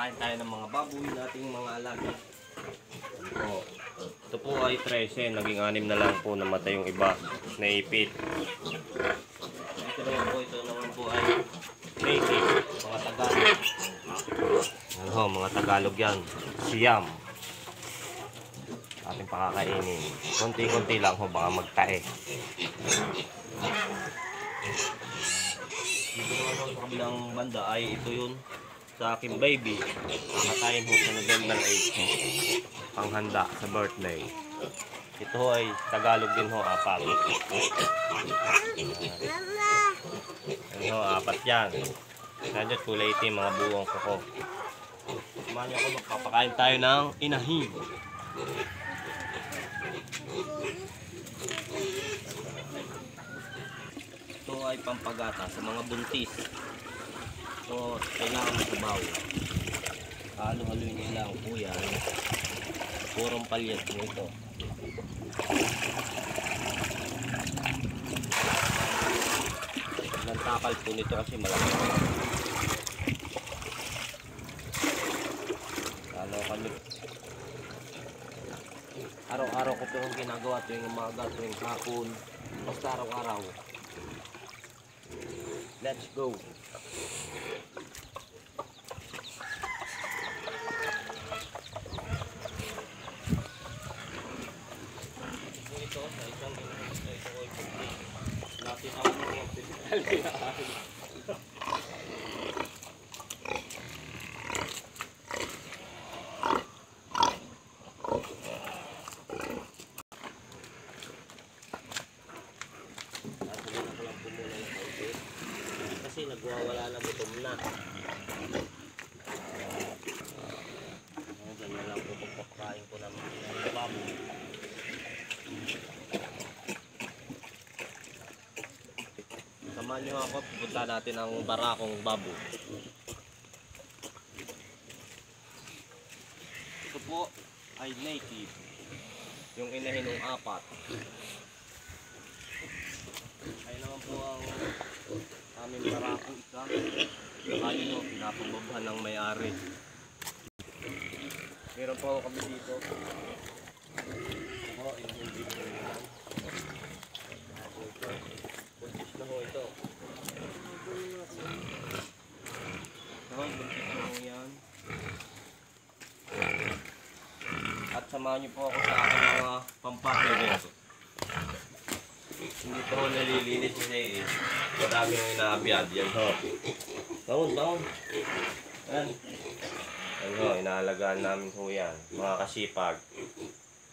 Papakain tayo ng mga baboy nating mga alaga. Ito po ay 13, naging 6 na lang po, namatay yung iba, naipit. Ito naman po ay native, mga Tagalog. Mga Tagalog yan, siyam. Ating pakakainin. Konti-konti lang ho, baka magtae. Dito naman sa kabilang banda ay ito yun sa aking baby. Kakatayin ho sa November 8. Panghanda sa birthday. Ito ho ay Tagalog din ho, 4. Ayan ho, 4 yan. Nandiyan kulay itim, mga buwang kuko. Samahan niyo ako, magpapakain tayo ng inahin. Ito ay pampagata sa mga buntis. So, kailangan masabaw. Halo-haloy nyo lang po yan. Purong palyat nito. Ang takal po nito kasi malaki. Halo kami. Araw-araw ko itong ginagawa tuwing umaga, tuwing hapon. Basta araw-araw. Let's go! Ito, sa isang ito ko lapit ako ng hospital. Kasi nagwawala na, gutom na. Ganyan lang po pagpapakain ko ng baboy. Samahan nyo ako, pupunta natin ang barakong baboy. Ito po ay native. Yung inahin ng 4. Ay naman po ang aming barakong isa. Ayun o, pinapababhan ng may-ari. Meron po ako kami dito. Ako, inahin dito naman. Buntis na ho ito. Buntis na ho yan. At samahan niyo po ako sa aking mga pampakero. Hindi pa ho nalilinis kasi marami yung inaabiyad yan ho. Bangon. Yan. Yan ho, inaalagaan namin ho yan. Mga kasipag.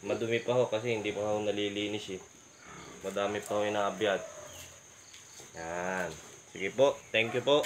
Madumi pa ho kasi hindi pa ho nalilinis eh. Madami pa ho inaabiyad. Yan. Sige po. Thank you po.